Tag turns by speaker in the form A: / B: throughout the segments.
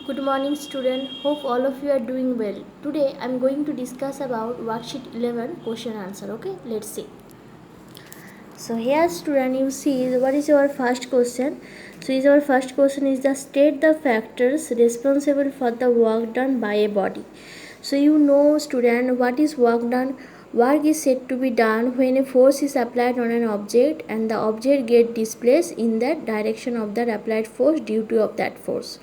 A: Good morning student. Hope all of you are doing well. Today I am going to discuss about worksheet 11 question answer. Okay, let's see. So here student you see what is our first question. So is our first question is the state the factors responsible for the work done by a body. So you know student what is work done. Work is said to be done when a force is applied on an object and the object get displaced in the direction of the applied force due to of that force.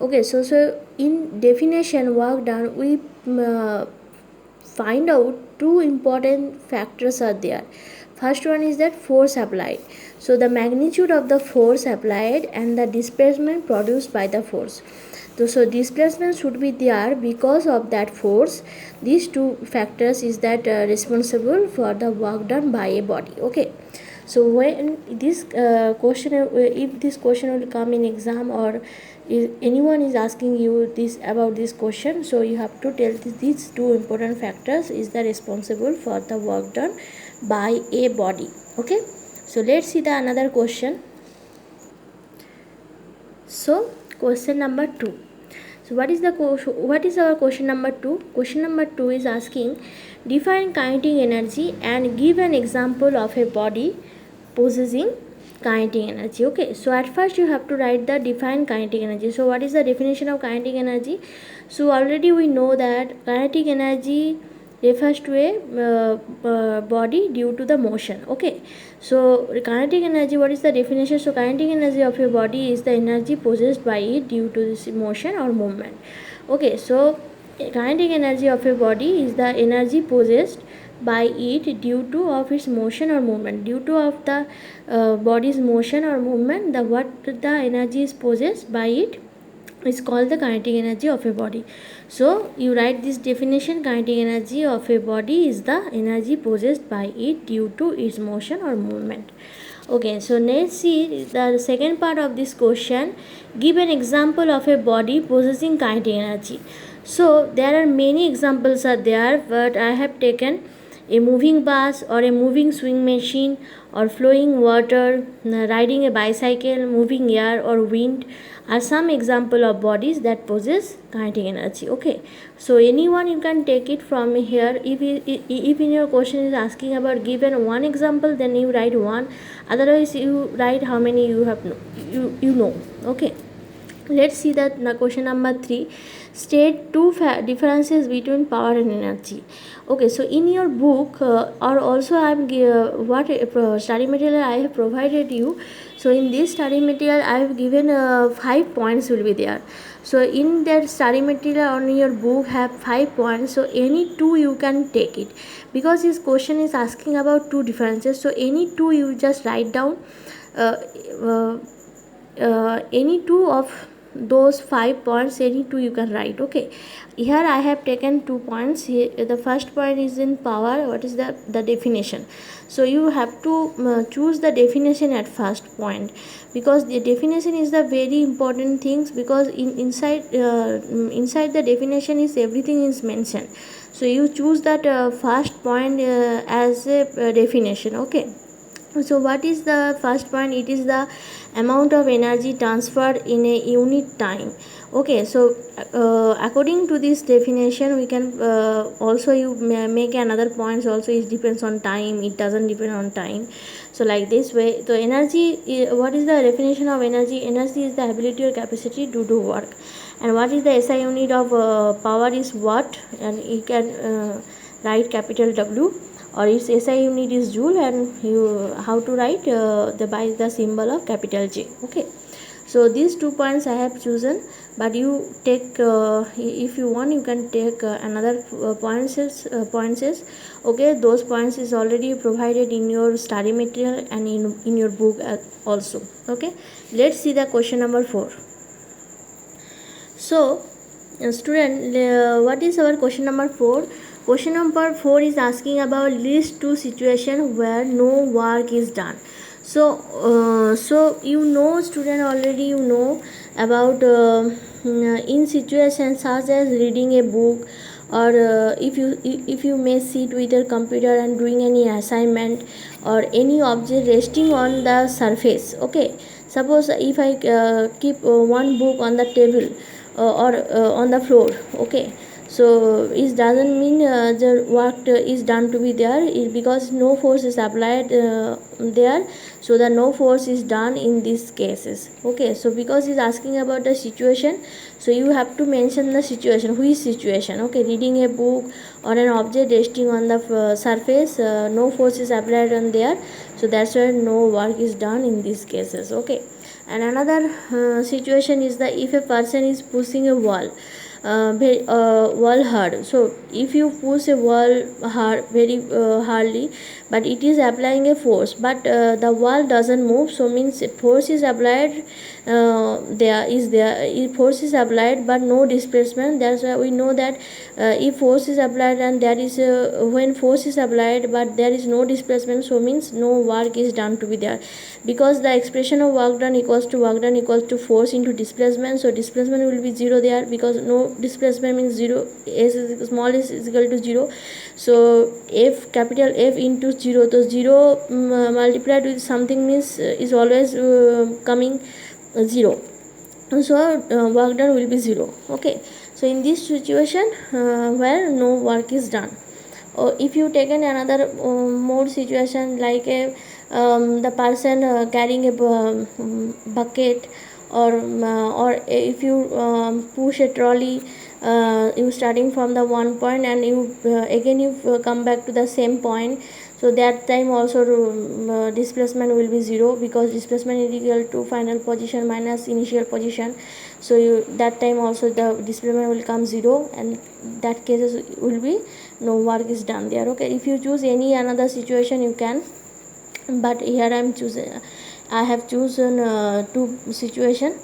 A: Okay, so in definition work done we find out two important factors are there. First one is that force applied, so the magnitude of the force applied and the displacement produced by the force. So displacement should be there because of that force. These two factors is that responsible for the work done by a body. Okay, so when this question, if this question will come in exam or if anyone is asking you this about this question, so you have to tell these two important factors is the responsible for the work done by a body. Okay, so let's see the another question. So question number 2. So what is our question number 2? Question number 2 is asking define kinetic energy and give an example of a body possessing kinetic energy. Okay, so at first you have to write the define kinetic energy. So what is the definition of kinetic energy? So already we know that kinetic energy refers to a body due to the motion. Okay, so kinetic energy, what is the definition? So kinetic energy of a body is the energy possessed by it due to this motion or movement. Okay, so kinetic energy of a body is the energy possessed by it due to of its motion or movement. Due to of the body's motion or movement, the what the energy is possessed by it is called the kinetic energy of a body. So you write this definition: kinetic energy of a body is the energy possessed by it due to its motion or movement. Okay, so let's see the second part of this question. Give an example of a body possessing kinetic energy. So there are many examples are there, but I have taken a moving bus or a moving swing machine or flowing water, riding a bicycle, moving air or wind are some example of bodies that possess kinetic energy. Okay, so anyone you can take it from here. If in your question is asking about given one example, then you write one, otherwise you write how many you have you know. Okay, let's see that question number 3. State two differences between power and energy. Okay, so in your book or also I am what study material I have provided you. So in this study material I have given 5 points will be there. So in that study material on your book have 5 points, so any two you can take it, because this question is asking about two differences. So any two you just write down, uh, uh, any two of those 5 points, any two you can write. Okay, here I have taken 2 points. Here the first point is in power. What is the definition? So you have to choose the definition at first point, because the definition is the very important things, because inside the definition is everything is mentioned. So you choose that first point as a definition. Okay, so what is the first point? It is the amount of energy transferred in a unit time. Okay, so according to this definition we can also you make another points also. It depends on time, it doesn't depend on time. So like this way, so energy, what is the definition of energy? Energy is the ability or capacity to do work. And what is the SI unit of power is watt, and you can write capital W, or its SI unit is joule, and you how to write by the symbol of capital J. Okay, so these 2 points I have chosen, but you take if you want you can take another points. Okay, those points is already provided in your study material and in your book also. Okay, let's see the question number 4. So student, what is our question number 4? Question number 4 is asking about list two situations where no work is done. So you know student, already you know about in situations such as reading a book, or if you may sit with your computer and doing any assignment, or any object resting on the surface. Okay, suppose if I keep one book on the table, or on the floor. Okay, so it doesn't mean the work is done to be there, because no force is applied there, so the no force is done in these cases. Okay, so because he's asking about the situation, so you have to mention the situation, which situation. Okay, reading a book or an object resting on the surface, no force is applied on there, so that's why no work is done in these cases. Okay, and another situation is that if a person is pushing a wall, wall hard. So if you push a wall hard, very hardly, but it is applying a force, but the wall doesn't move, so means force is applied, force is applied but no displacement. That's why we know that if force is applied and there is when force is applied but there is no displacement, so means no work is done to be there, because the expression of work done equals to force into displacement. So displacement will be 0 there, because no displacement means 0, s is small is equal to 0. So f, capital F into 0, so 0 multiplied with something means is always coming 0, so work done will be 0. Okay, so in this situation where no work is done, or if you taken another more situation like a the person carrying a bucket, or if you push a trolley, you starting from the one point and you again you come back to the same point, so that time also displacement will be 0, because displacement is equal to final position minus initial position. So you, that time also the displacement will come 0, and that cases will be no work is done there. Okay, if you choose any another situation you can, but here I have chosen two situation.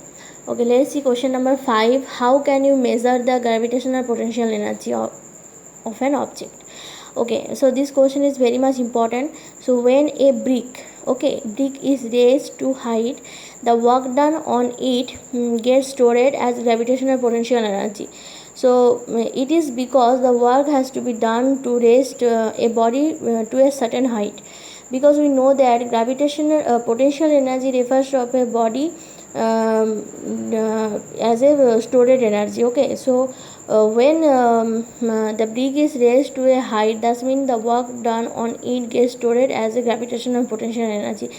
A: Okay, let's see question number 5. How can you measure the gravitational potential energy of an object? Okay, so this question is very much important. So when a brick is raised to height, the work done on it gets stored as gravitational potential energy. So it is because the work has to be done to raise a body to a certain height, because we know that gravitational potential energy refers to a body as a stored energy. Okay, so when the brick is raised to a height, that means the work done on it gets stored as a gravitational potential energy,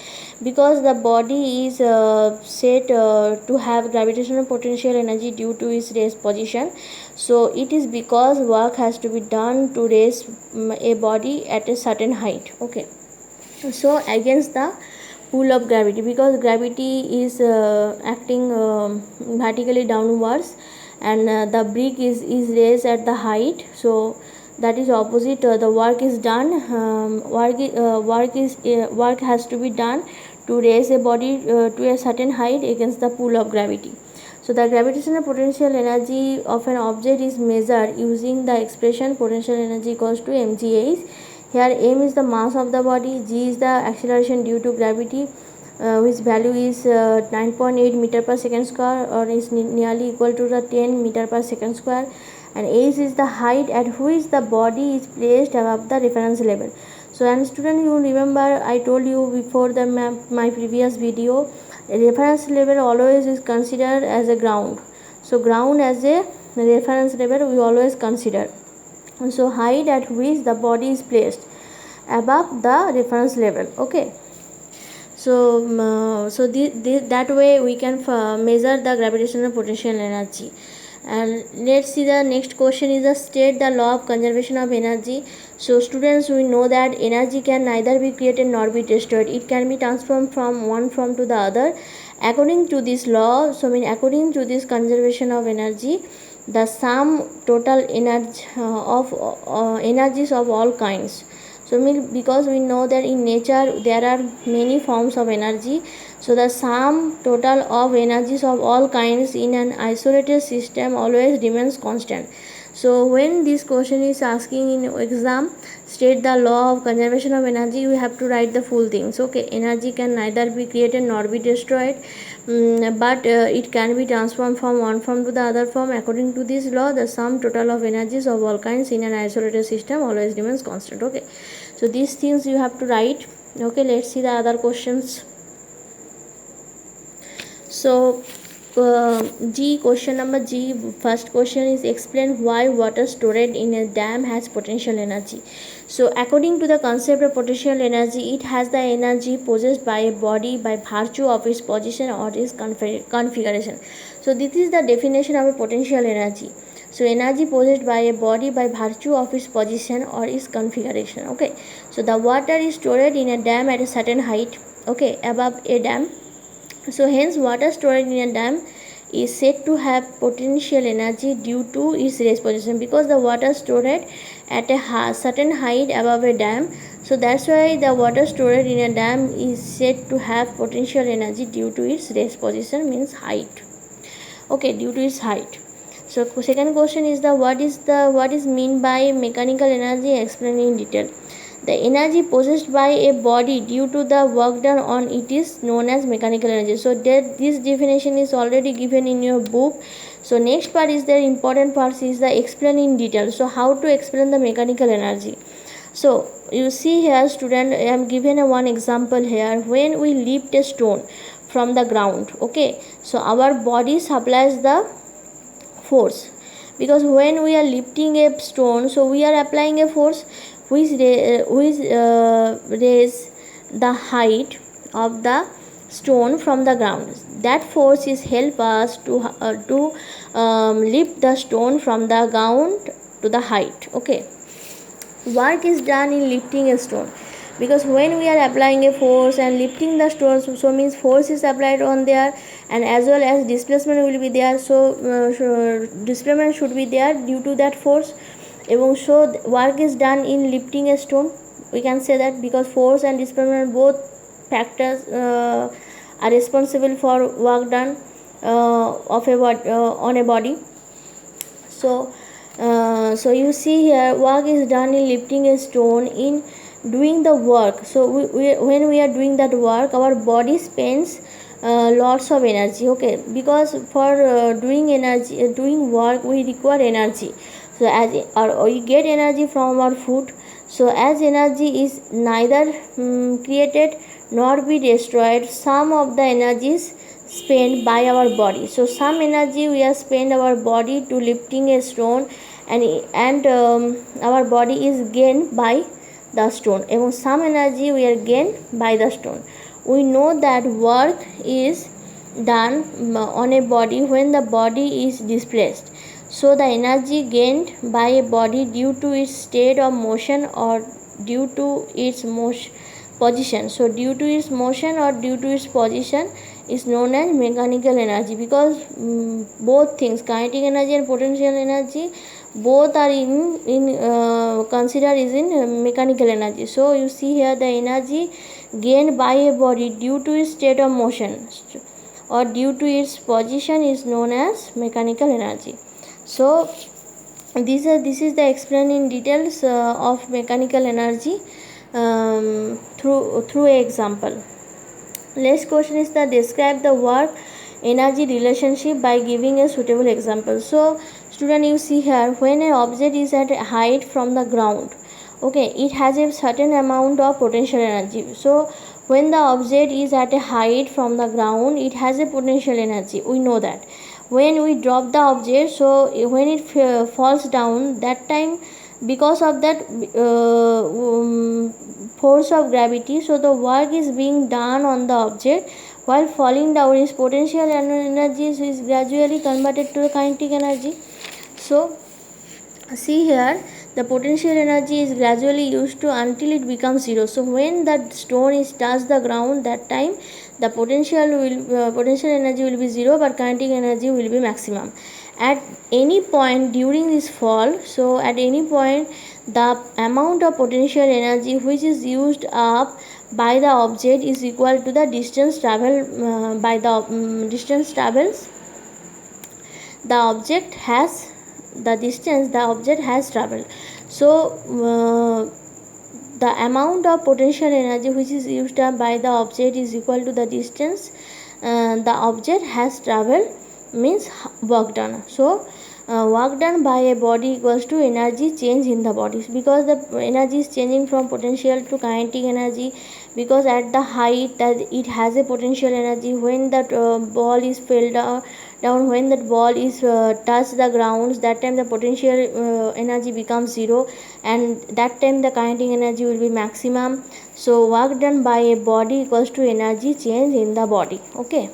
A: because the body is said to have gravitational potential energy due to its raised position. So it is because work has to be done to raise a body at a certain height. Okay, so against the pull of gravity, because gravity is acting vertically downwards, and the brick is raised at the height, so that is opposite, the work is done, work has to be done to raise a body to a certain height against the pull of gravity. So the gravitational potential energy of an object is measured using the expression potential energy equals to mgh. Here m is the mass of the body, g is the acceleration due to gravity, which value is 9.8 meter per second square, or is nearly equal to the 10 meter per second square, and h is the height at which the body is placed above the reference level. So and student, you remember I told you before the my previous video, reference level always is considered as a ground. So ground as a reference level we always consider. So height at which the body is placed above the reference level. Okay, so that way we can measure the gravitational potential energy. And let's see, the next question is the state the law of conservation of energy. So students, we know that energy can neither be created nor be destroyed, it can be transformed from one form to the other according to this law. So according to this conservation of energy, the sum total energy of energies of all kinds. So because we know that in nature there are many forms of energy, so the sum total of energies of all kinds in an isolated system always remains constant. So when this question is asking in exam, state the law of conservation of energy, you have to write the full things. Okay, energy can neither be created nor be destroyed, but it can be transformed from one form to the other form. According to this law, the sum total of energies of all kinds in an isolated system always remains constant. Okay, so these things you have to write. Okay, let's see the other questions. So G, question number G, first question is explain why water stored in a dam has potential energy. So according to the concept of potential energy, it has the energy possessed by a body by virtue of its position or its configuration. So this is the definition of a potential energy. So energy possessed by a body by virtue of its position or its configuration. Okay, so the water is stored in a dam at a certain height, okay, above a dam. So hence water stored in a dam is said to have potential energy due to its raised position, because the water stored at a certain height above a dam. So that's why the water stored in a dam is said to have potential energy due to its raised position, means height. Okay, due to its height. So second question is what is mean by mechanical energy, explain in detail. The energy possessed by a body due to the work done on it is known as mechanical energy. So this definition is already given in your book. So next part is the important part, is the explain in detail. So how to explain the mechanical energy. So you see here student, I am given a one example here. When we lift a stone from the ground, okay, so our body supplies the force, because when we are lifting a stone, so we are applying a force which raise the height of the stone from the ground. That force is help us to lift the stone from the ground to the height. Okay, work is done in lifting a stone, because when we are applying a force and lifting the stone, so means force is applied on there, and as well as displacement will be there. So displacement should be there due to that force. Even so work is done in lifting a stone, we can say that, because force and displacement both factors are responsible for work done on a body. So so you see here, work is done in lifting a stone, in doing the work. So when we are doing that work, our body spends lots of energy. Okay, because for doing work we require energy. So as we get energy from our food. So as energy is neither created nor be destroyed, some of the energies spent by our body. So some energy we are spend our body to lifting a stone, and our body is gained by the stone. Even some energy we are gained by the stone. We know that work is done on a body when the body is displaced. So the energy gained by a body due to its state of motion or due to its position. So due to its motion or due to its position is known as mechanical energy, because both things, kinetic energy and potential energy, both are considered is in mechanical energy. So you see here, the energy gained by a body due to its state of motion or due to its position is known as mechanical energy. So this is the explain in details of mechanical energy through a example. Next question is the describe the work energy relationship by giving a suitable example. So student, you see here, when an object is at a height from the ground, okay, it has a certain amount of potential energy. So when the object is at a height from the ground, it has a potential energy, we know that. When we drop the object, so when it falls down, that time, because of that force of gravity, so the work is being done on the object while falling down, its potential energy is gradually converted to kinetic energy. So see here, the potential energy is gradually used to until it becomes zero. So when that stone is touch the ground, that time the potential energy will be zero, but kinetic energy will be maximum at any point during this fall. So at any point, the amount of potential energy which is used up by the object is equal to the distance traveled by the distance travels the object has the distance the object has traveled. So the amount of potential energy which is used up by the object is equal to the distance the object has traveled, means work done. So work done by a body equals to energy change in the body, because the energy is changing from potential to kinetic energy, because at the height that it has a potential energy. When that ball is fell down, when that ball is touch the ground, that time the potential energy becomes zero, and that time the kinetic energy will be maximum. So work done by a body equals to energy change in the body. Okay,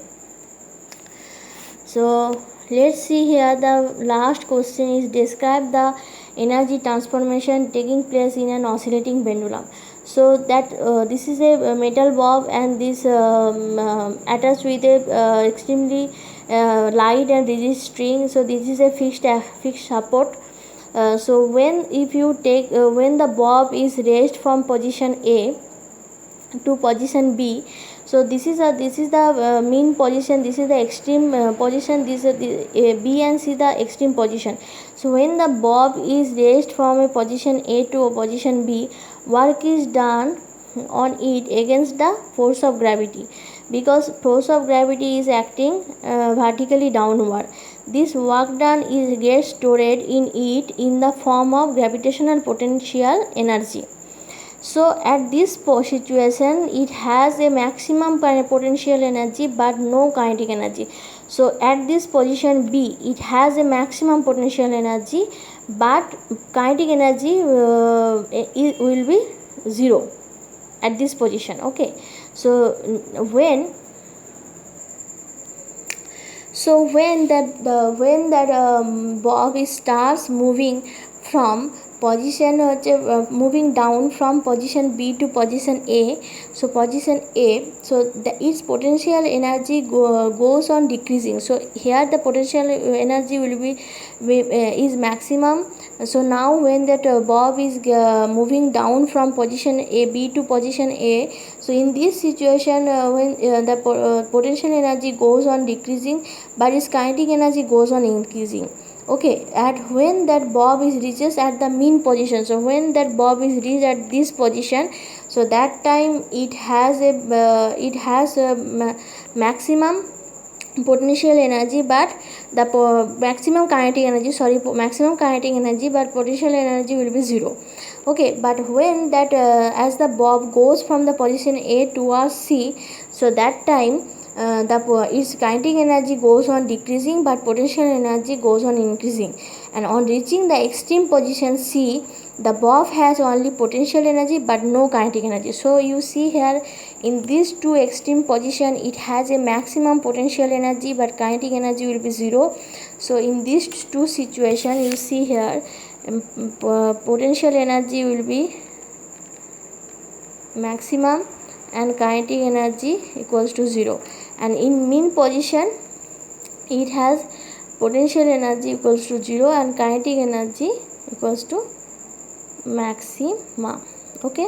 A: so let's see here. The last question is describe the energy transformation taking place in an oscillating pendulum. So that this is a metal bob, and this attached with a extremely light and rigid string. So this is a fixed support. So when if you take when the bob is raised from position A to position B, so this is the mean position, this is the extreme position, this is the B and C the extreme position. So when the bob is raised from a position A to a position B, work is done on it against the force of gravity, because force of gravity is acting vertically downward. This work done is gets stored in it in the form of gravitational potential energy. So at this situation it has a maximum potential energy but no kinetic energy. So at this position B it has a maximum potential energy but kinetic energy it will be zero at this position. Okay, so when that bob starts moving from position moving down from position B to position A, so position A, so its potential energy goes on decreasing. So here the potential energy will be is maximum. So now when that bob is moving down from position A B to position A, so in this situation when the potential energy goes on decreasing but its kinetic energy goes on increasing. Okay, at when that bob is reaches at the mean position, so when that bob is reached at this position, so that time it has a maximum potential energy but the maximum kinetic energy but potential energy will be zero. Okay, but when that as the bob goes from the position A towards C, so that time its kinetic energy goes on decreasing but potential energy goes on increasing, and on reaching the extreme position C, the bob has only potential energy but no kinetic energy. So you see here in these two extreme position it has a maximum potential energy but kinetic energy will be zero. So in these two situation you see here potential energy will be maximum and kinetic energy equals to zero, and in mean position it has potential energy equals to zero and kinetic energy equals to maximum. Okay,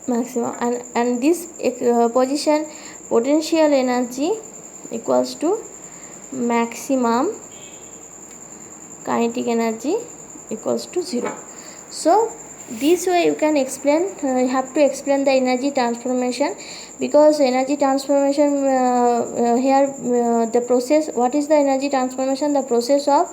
A: maximum, and this position potential energy equals to maximum, kinetic energy equals to zero. So this way you can explain, you have to explain the energy transformation, because energy transformation here the process, what is the energy transformation? The process of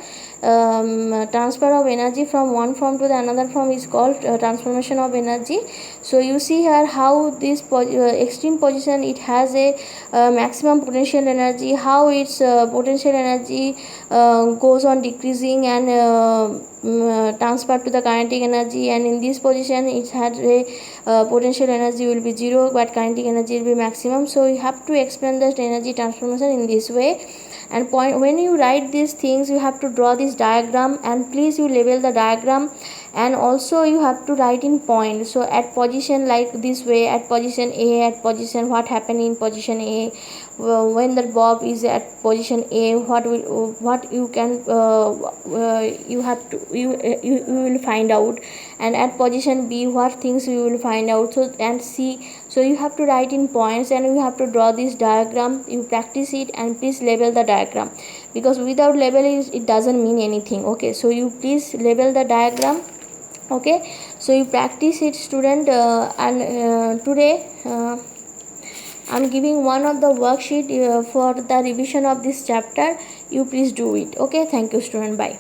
A: transfer of energy from one form to the another form is called transformation of energy. So you see here how this extreme position it has a maximum potential energy, how its potential energy goes on decreasing and transferred to the kinetic energy, and in this position it had a potential energy will be zero but kinetic energy will be maximum. So you have to explain the energy transformation in this way, and when you write these things you have to draw this diagram, and please you label the diagram, and also you have to write in point. So at position like this way, at position A, at position what happened in position A, when the bob is at position A, what you can you have to you will find out, and at position B what things you will find out. So and C, so you have to write in points and you have to draw this diagram, you practice it, and please label the diagram, because without labeling it doesn't mean anything. Okay, so you please label the diagram. Okay, so you practice it, student, and today I'm giving one of the worksheet for the revision of this chapter. you please do it. Okay, thank you student, bye.